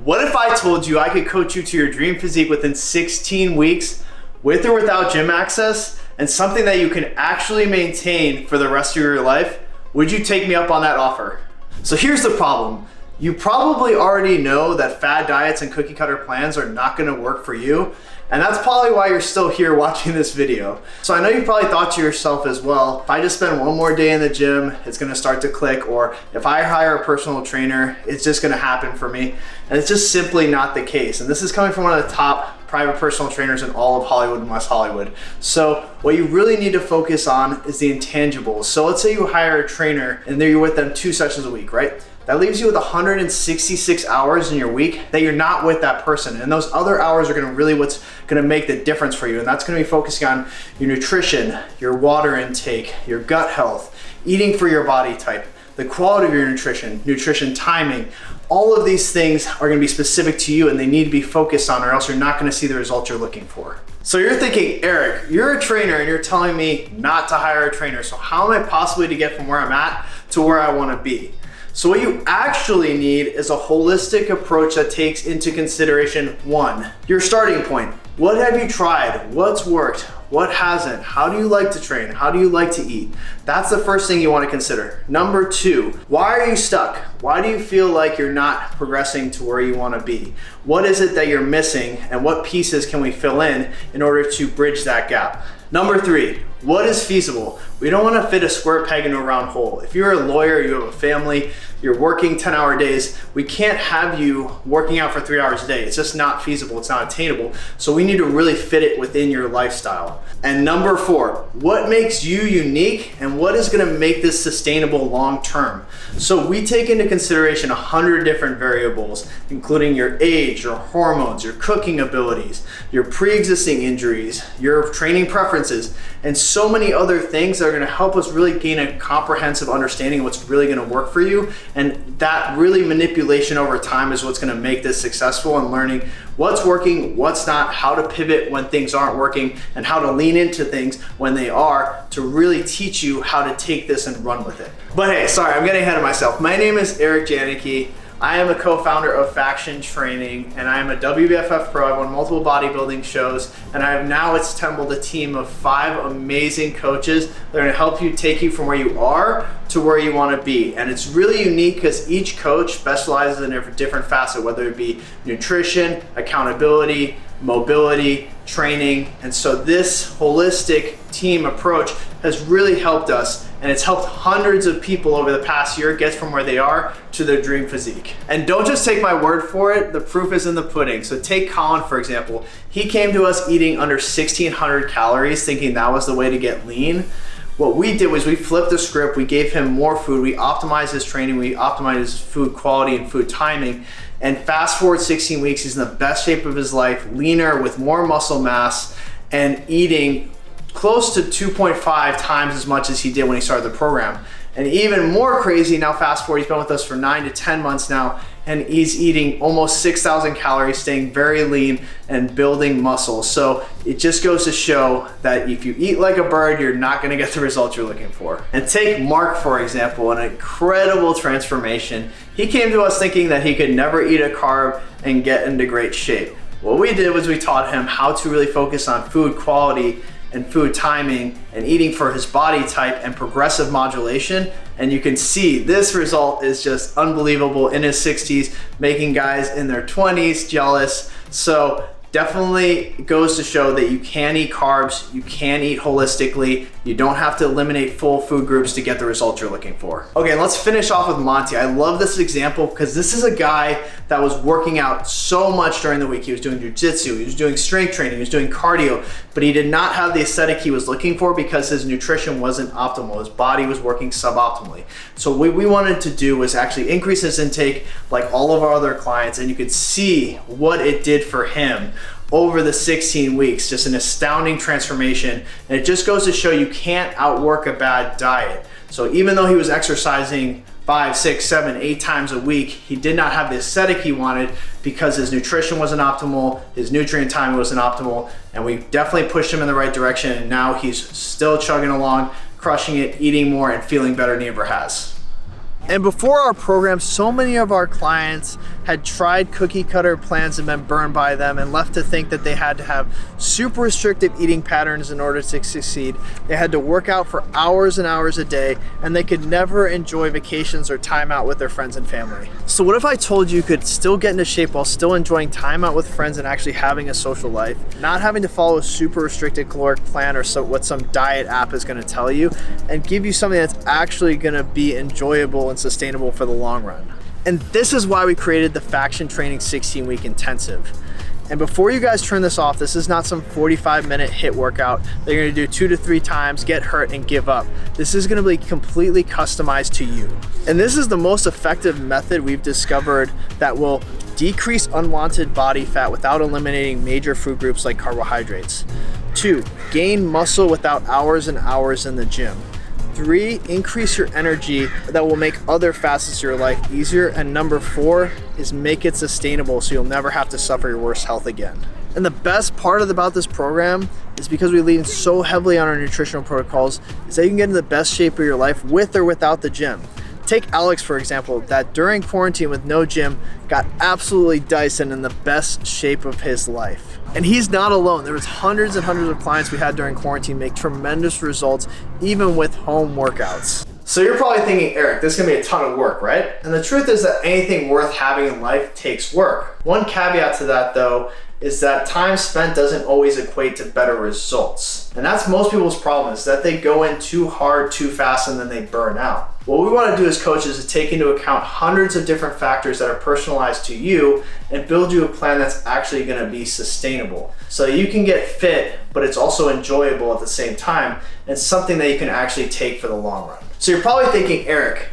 What if I told you I could coach you to your dream physique within 16 weeks with or without gym access and something that you can actually maintain for the rest of your life? Would you take me up on that offer? So here's the problem. You probably already know that fad diets and cookie cutter plans are not gonna work for you. And that's probably why you're still here watching this video. So I know you probably thought to yourself as well, if I just spend one more day in the gym, it's gonna start to click, or if I hire a personal trainer, it's just gonna happen for me. And it's just simply not the case. And this is coming from one of the top private personal trainers in all of Hollywood and West Hollywood. So what you really need to focus on is the intangibles. So let's say you hire a trainer and you're with them 2 sessions a week, right? That leaves you with 166 hours in your week that you're not with that person. And those other hours are what's gonna make the difference for you. And that's gonna be focusing on your nutrition, your water intake, your gut health, eating for your body type, the quality of your nutrition timing. All of these things are gonna be specific to you and they need to be focused on, or else you're not gonna see the results you're looking for. So you're thinking, Eric, you're a trainer and you're telling me not to hire a trainer. So how am I possibly to get from where I'm at to where I wanna be? So what you actually need is a holistic approach that takes into consideration 1, your starting point. What have you tried? What's worked? What hasn't? How do you like to train? How do you like to eat? That's the first thing you want to consider. Number 2, why are you stuck? Why do you feel like you're not progressing to where you want to be? What is it that you're missing and what pieces can we fill in order to bridge that gap? Number 3, what is feasible? We don't want to fit a square peg into a round hole. If you're a lawyer, you have a family, you're working 10-hour days, we can't have you working out for 3 hours a day. It's just not feasible, it's not attainable. So we need to really fit it within your lifestyle. And number 4, what makes you unique and what is gonna make this sustainable long term? So we take into consideration 100 different variables, including your age, your hormones, your cooking abilities, your pre-existing injuries, your training preferences, and so many other things that are gonna help us really gain a comprehensive understanding of what's really gonna work for you. And that really manipulation over time is what's gonna make this successful, and learning what's working, what's not, how to pivot when things aren't working, and how to lean into things when they are, to really teach you how to take this and run with it. But hey, sorry, I'm getting ahead of myself. My name is Eric Janicki. I am a co-founder of Faction Training, and I am a WBFF pro. I've won multiple bodybuilding shows, and I have now assembled a team of 5 amazing coaches that are gonna help you take you from where you are to where you wanna be. And it's really unique because each coach specializes in a different facet, whether it be nutrition, accountability, mobility, training. And so this holistic team approach has really helped us, and it's helped hundreds of people over the past year get from where they are to their dream physique. And don't just take my word for it, the proof is in the pudding. So take Colin, for example. He came to us eating under 1,600 calories, thinking that was the way to get lean. What we did was we flipped the script, we gave him more food, we optimized his training, we optimized his food quality and food timing, and fast forward 16 weeks, he's in the best shape of his life, leaner with more muscle mass, and eating close to 2.5 times as much as he did when he started the program. And even more crazy, now fast forward, he's been with us for 9 to 10 months now, and he's eating almost 6,000 calories, staying very lean and building muscle. So it just goes to show that if you eat like a bird, you're not gonna get the results you're looking for. And take Mark, for example, an incredible transformation. He came to us thinking that he could never eat a carb and get into great shape. What we did was we taught him how to really focus on food quality and food timing and eating for his body type and progressive modulation. And you can see this result is just unbelievable in his 60s, making guys in their 20s jealous. So definitely goes to show that you can eat carbs, you can eat holistically, you don't have to eliminate full food groups to get the results you're looking for. Okay, let's finish off with Monty. I love this example because this is a guy that was working out so much during the week. He was doing jujitsu, he was doing strength training, he was doing cardio, but he did not have the aesthetic he was looking for because his nutrition wasn't optimal. His body was working suboptimally. So what we wanted to do was actually increase his intake like all of our other clients, and you could see what it did for him over the 16 weeks, just an astounding transformation. And it just goes to show you can't outwork a bad diet. So even though he was exercising 5, 6, 7, 8 times a week, he did not have the aesthetic he wanted because his nutrition wasn't optimal, his nutrient timing wasn't optimal, and we definitely pushed him in the right direction, and now he's still chugging along, crushing it, eating more, and feeling better than he ever has. And before our program, so many of our clients had tried cookie cutter plans and been burned by them and left to think that they had to have super restrictive eating patterns in order to succeed. They had to work out for hours and hours a day, and they could never enjoy vacations or time out with their friends and family. So what if I told you could still get into shape while still enjoying time out with friends and actually having a social life, not having to follow a super restricted caloric plan or what some diet app is gonna tell you, and give you something that's actually gonna be enjoyable and sustainable for the long run. And this is why we created the Faction Training 16-week intensive. And before you guys turn this off, this is not some 45-minute HIIT workout that you're gonna do 2 to 3 times, get hurt, and give up. This is gonna be completely customized to you. And this is the most effective method we've discovered that will decrease unwanted body fat without eliminating major food groups like carbohydrates. 2, gain muscle without hours and hours in the gym. 3, increase your energy that will make other facets of your life easier. And number 4 is make it sustainable so you'll never have to suffer your worst health again. And the best part about this program is because we lean so heavily on our nutritional protocols is that you can get in the best shape of your life with or without the gym. Take Alex, for example, that during quarantine with no gym got absolutely diced and in the best shape of his life. And he's not alone. There was hundreds and hundreds of clients we had during quarantine make tremendous results, even with home workouts. So you're probably thinking, Eric, this is gonna be a ton of work, right? And the truth is that anything worth having in life takes work. One caveat to that though, is that time spent doesn't always equate to better results. And that's most people's problem, is that they go in too hard, too fast, and then they burn out. What we want to do as coaches is take into account hundreds of different factors that are personalized to you and build you a plan that's actually going to be sustainable. So you can get fit, but it's also enjoyable at the same time, and something that you can actually take for the long run. So you're probably thinking, Eric,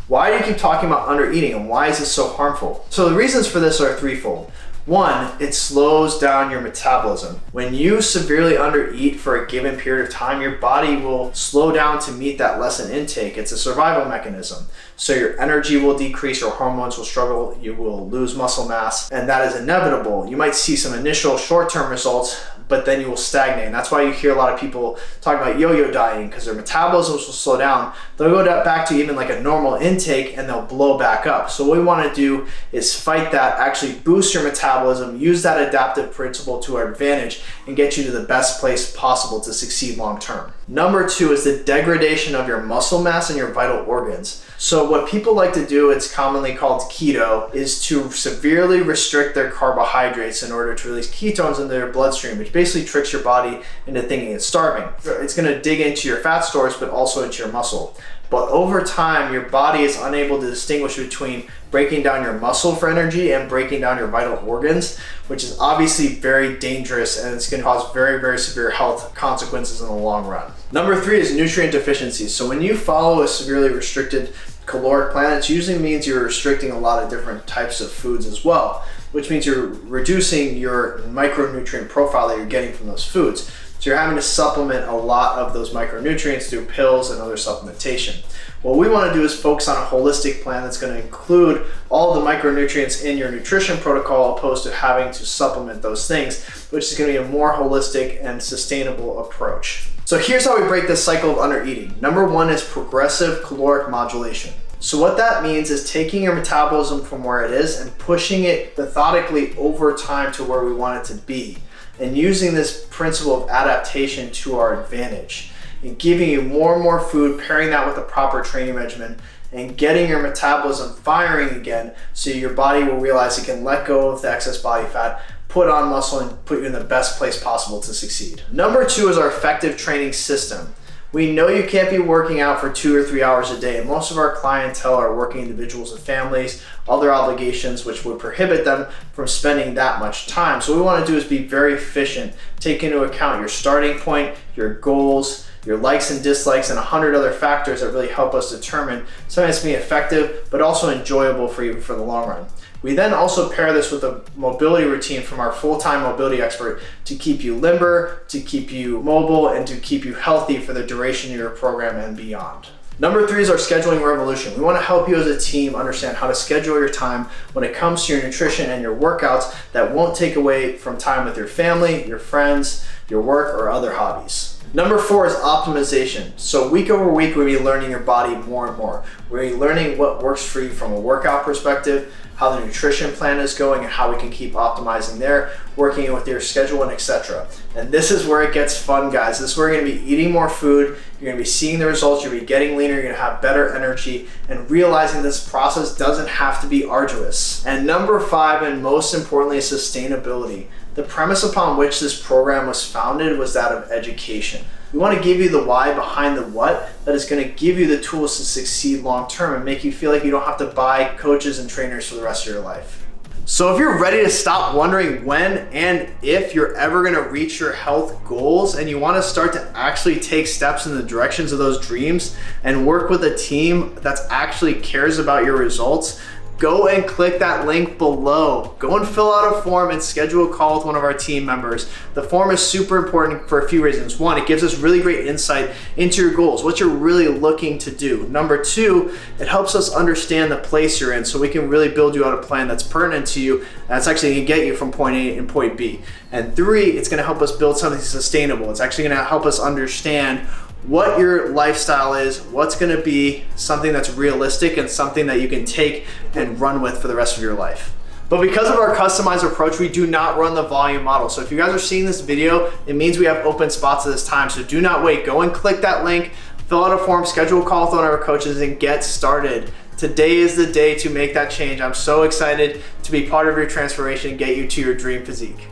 why do you keep talking about under eating and why is this so harmful? So the reasons for this are threefold. 1, it slows down your metabolism. When you severely undereat for a given period of time, your body will slow down to meet that less in intake. It's a survival mechanism. So your energy will decrease, your hormones will struggle, you will lose muscle mass, and that is inevitable. You might see some initial short-term results, but then you will stagnate. And that's why you hear a lot of people talk about yo-yo dieting, because their metabolisms will slow down. They'll go back to even like a normal intake and they'll blow back up. So what we want to do is fight that, actually boost your metabolism, use that adaptive principle to our advantage, and get you to the best place possible to succeed long term. Number 2 is the degradation of your muscle mass and your vital organs. So what people like to do, it's commonly called keto, is to severely restrict their carbohydrates in order to release ketones into their bloodstream, which basically tricks your body into thinking it's starving. It's going to dig into your fat stores, but also into your muscle. But over time, your body is unable to distinguish between breaking down your muscle for energy and breaking down your vital organs, which is obviously very dangerous, and it's going to cause very, very severe health consequences in the long run. Number 3 is nutrient deficiency. So when you follow a severely restricted caloric plan, it usually means you're restricting a lot of different types of foods as well, which means you're reducing your micronutrient profile that you're getting from those foods. So you're having to supplement a lot of those micronutrients through pills and other supplementation. What we want to do is focus on a holistic plan that's going to include all the micronutrients in your nutrition protocol, opposed to having to supplement those things, which is going to be a more holistic and sustainable approach. So here's how we break this cycle of undereating. Number 1 is progressive caloric modulation. So what that means is taking your metabolism from where it is and pushing it methodically over time to where we want it to be, and using this principle of adaptation to our advantage, and giving you more and more food, pairing that with a proper training regimen, and getting your metabolism firing again so your body will realize it can let go of the excess body fat, put on muscle, and put you in the best place possible to succeed. Number 2 is our effective training system. We know you can't be working out for 2 or 3 hours a day, and most of our clientele are working individuals and families, other obligations which would prohibit them from spending that much time. So what we want to do is be very efficient, take into account your starting point, your goals, your likes and dislikes, and 100 other factors that really help us determine something that's going to be effective but also enjoyable for you for the long run. We then also pair this with a mobility routine from our full-time mobility expert to keep you limber, to keep you mobile, and to keep you healthy for the duration of your program and beyond. Number 3 is our scheduling revolution. We want to help you as a team understand how to schedule your time when it comes to your nutrition and your workouts that won't take away from time with your family, your friends, your work, or other hobbies. Number 4 is optimization. So week over week, we're gonna be learning your body more and more. We're gonna be learning what works for you from a workout perspective, how the nutrition plan is going, and how we can keep optimizing there, working with your schedule, and etc. And this is where it gets fun, guys. This is where you're gonna be eating more food, you're gonna be seeing the results, you're gonna be getting leaner, you're gonna have better energy, and realizing this process doesn't have to be arduous. And number 5, and most importantly, is sustainability. The premise upon which this program was founded was that of education. We want to give you the why behind the what that is going to give you the tools to succeed long term and make you feel like you don't have to buy coaches and trainers for the rest of your life. So if you're ready to stop wondering when and if you're ever going to reach your health goals, and you want to start to actually take steps in the directions of those dreams and work with a team that actually cares about your results, go and click that link below. Go and fill out a form and schedule a call with one of our team members. The form is super important for a few reasons. 1, it gives us really great insight into your goals, what you're really looking to do. Number 2, it helps us understand the place you're in so we can really build you out a plan that's pertinent to you, that's actually gonna get you from point A and point B. And 3, it's gonna help us build something sustainable. It's actually gonna help us understand what your lifestyle is, what's gonna be something that's realistic and something that you can take and run with for the rest of your life. But because of our customized approach, we do not run the volume model. So if you guys are seeing this video, it means we have open spots at this time. So do not wait, go and click that link, fill out a form, schedule a call with one of our coaches, and get started. Today is the day to make that change. I'm so excited to be part of your transformation and get you to your dream physique.